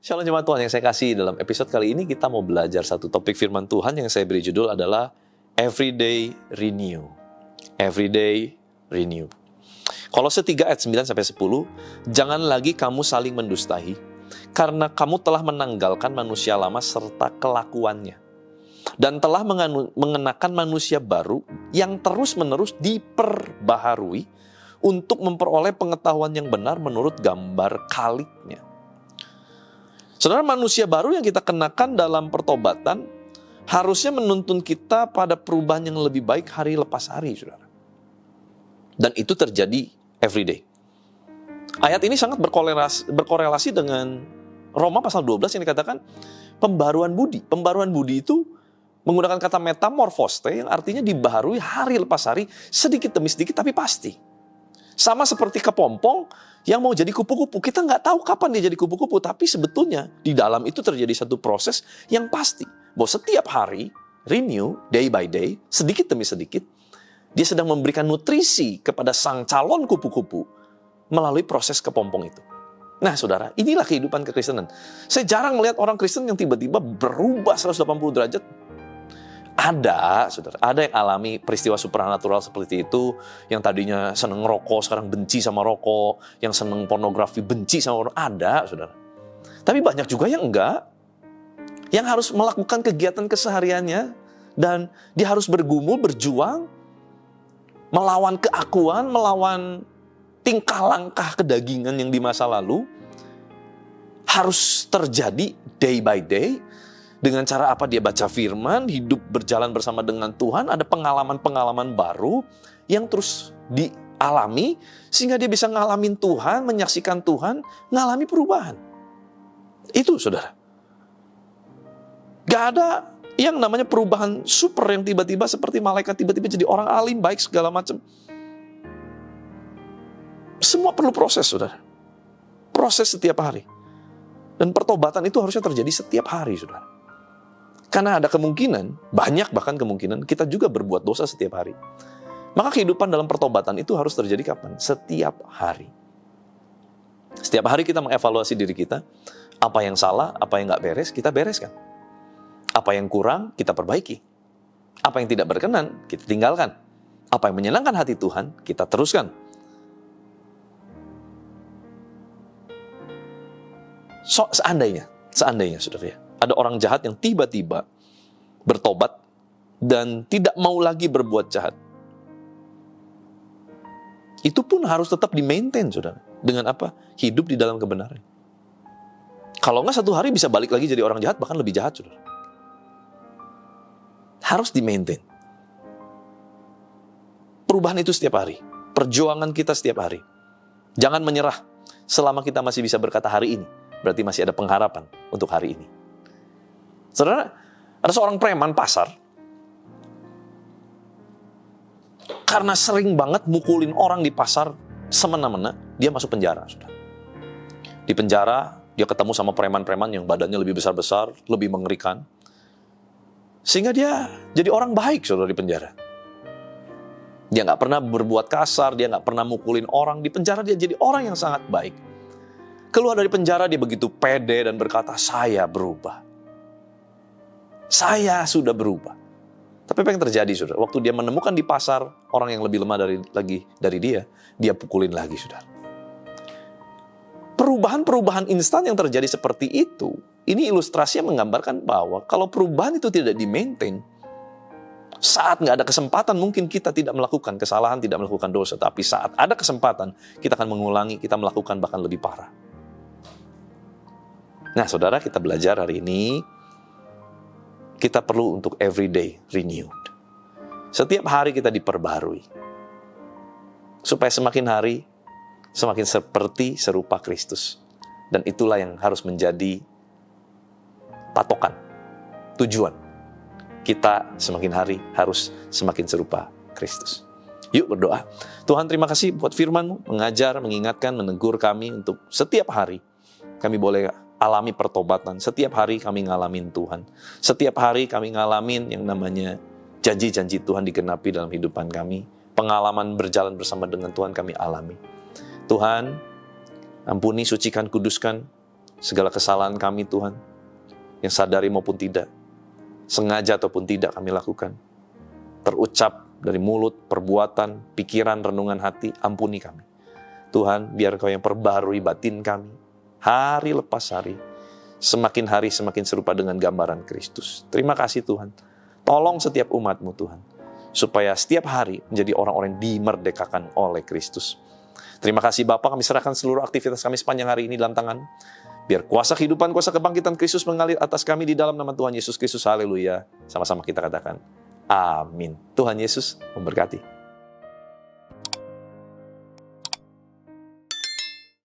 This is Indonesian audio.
Shalom jemaat Tuhan yang saya kasih, dalam episode kali ini kita mau belajar satu topik firman Tuhan yang saya beri judul adalah Everyday Renew. Everyday Renew. Kolose 3 ayat 9-10, jangan lagi kamu saling mendustai, karena kamu telah menanggalkan manusia lama serta kelakuannya, dan telah mengenakan manusia baru yang terus-menerus diperbaharui untuk memperoleh pengetahuan yang benar menurut gambar kaliknya. Saudara, manusia baru yang kita kenakan dalam pertobatan harusnya menuntun kita pada perubahan yang lebih baik hari lepas hari, saudara. Dan itu terjadi everyday. Ayat ini sangat berkorelasi dengan Roma pasal 12 yang dikatakan pembaruan budi. Pembaruan budi itu menggunakan kata metamorfoste yang artinya dibaharui hari lepas hari, sedikit demi sedikit tapi pasti. Sama seperti kepompong yang mau jadi kupu-kupu. Kita nggak tahu kapan dia jadi kupu-kupu, tapi sebetulnya di dalam itu terjadi satu proses yang pasti. Bahwa setiap hari, renew, day by day, sedikit demi sedikit, dia sedang memberikan nutrisi kepada sang calon kupu-kupu melalui proses kepompong itu. Nah saudara, inilah kehidupan kekristenan. Saya jarang melihat orang Kristen yang tiba-tiba berubah 180 derajat. Ada, saudara, ada yang alami peristiwa supranatural seperti itu, yang tadinya seneng rokok, sekarang benci sama rokok, yang seneng pornografi, benci sama rokok, ada, saudara. Tapi banyak juga yang enggak, yang harus melakukan kegiatan kesehariannya, dan dia harus bergumul, berjuang, melawan keakuan, melawan tingkah langkah kedagingan yang di masa lalu, harus terjadi day by day. Dengan cara apa dia baca firman, hidup berjalan bersama dengan Tuhan, ada pengalaman-pengalaman baru yang terus dialami, sehingga dia bisa ngalamin Tuhan, menyaksikan Tuhan, ngalami perubahan. Itu saudara. Gak ada yang namanya perubahan super yang tiba-tiba seperti malaikat tiba-tiba jadi orang alim, baik segala macam. Semua perlu proses, saudara. Proses setiap hari. Dan pertobatan itu harusnya terjadi setiap hari, saudara. Karena ada kemungkinan, banyak bahkan kemungkinan, kita juga berbuat dosa setiap hari. Maka kehidupan dalam pertobatan itu harus terjadi kapan? Setiap hari. Setiap hari kita mengevaluasi diri kita, apa yang salah, apa yang nggak beres, kita bereskan. Apa yang kurang, kita perbaiki. Apa yang tidak berkenan, kita tinggalkan. Apa yang menyenangkan hati Tuhan, kita teruskan. Seandainya saudara ya, ada orang jahat yang tiba-tiba bertobat dan tidak mau lagi berbuat jahat. Itu pun harus tetap di-maintain, saudara. Dengan apa? Hidup di dalam kebenaran. Kalau nggak satu hari bisa balik lagi jadi orang jahat, bahkan lebih jahat, saudara. Harus di-maintain. Perubahan itu setiap hari. Perjuangan kita setiap hari. Jangan menyerah selama kita masih bisa berkata hari ini. Berarti masih ada pengharapan untuk hari ini. Saudara, ada seorang preman pasar. Karena sering banget mukulin orang di pasar semena-mena, dia masuk penjara. Saudara. Di penjara, dia ketemu sama preman-preman yang badannya lebih besar-besar, lebih mengerikan. Sehingga dia jadi orang baik, saudara, di penjara. Dia nggak pernah berbuat kasar, dia nggak pernah mukulin orang. Di penjara dia jadi orang yang sangat baik. Keluar dari penjara dia begitu pede dan berkata, saya berubah. Saya sudah berubah. Tapi apa yang terjadi, saudara? Waktu dia menemukan di pasar orang yang lebih lemah dari dia pukulin lagi, saudara. Perubahan-perubahan instan yang terjadi seperti itu, ini ilustrasi yang menggambarkan bahwa kalau perubahan itu tidak di-maintain, saat nggak ada kesempatan mungkin kita tidak melakukan kesalahan, tidak melakukan dosa. Tapi saat ada kesempatan, kita akan mengulangi, kita melakukan bahkan lebih parah. Nah, saudara, kita belajar hari ini, kita perlu untuk everyday renewed. Setiap hari kita diperbarui. Supaya semakin hari, semakin seperti serupa Kristus. Dan itulah yang harus menjadi patokan, tujuan. Kita semakin hari harus semakin serupa Kristus. Yuk berdoa. Tuhan, terima kasih buat firman-Mu, mengajar, mengingatkan, menegur kami untuk setiap hari kami boleh alami pertobatan. Setiap hari kami ngalamin Tuhan. Setiap hari kami ngalamin yang namanya Janji-janji Tuhan digenapi dalam kehidupan kami. Pengalaman berjalan bersama dengan Tuhan kami alami. Tuhan, ampuni, sucikan, kuduskan segala kesalahan kami Tuhan, yang sadari maupun tidak, sengaja ataupun tidak kami lakukan. Terucap dari mulut, perbuatan, pikiran, renungan hati, ampuni kami. Tuhan, biar Kau yang perbarui batin kami, hari lepas hari, semakin hari semakin serupa dengan gambaran Kristus. Terima kasih Tuhan. Tolong setiap umat-Mu Tuhan, supaya setiap hari menjadi orang-orang yang dimerdekakan oleh Kristus. Terima kasih Bapa, kami serahkan seluruh aktivitas kami sepanjang hari ini dalam tangan. Biar kuasa kehidupan, kuasa kebangkitan Kristus mengalir atas kami di dalam nama Tuhan Yesus Kristus. Haleluya. Sama-sama kita katakan, amin. Tuhan Yesus memberkati.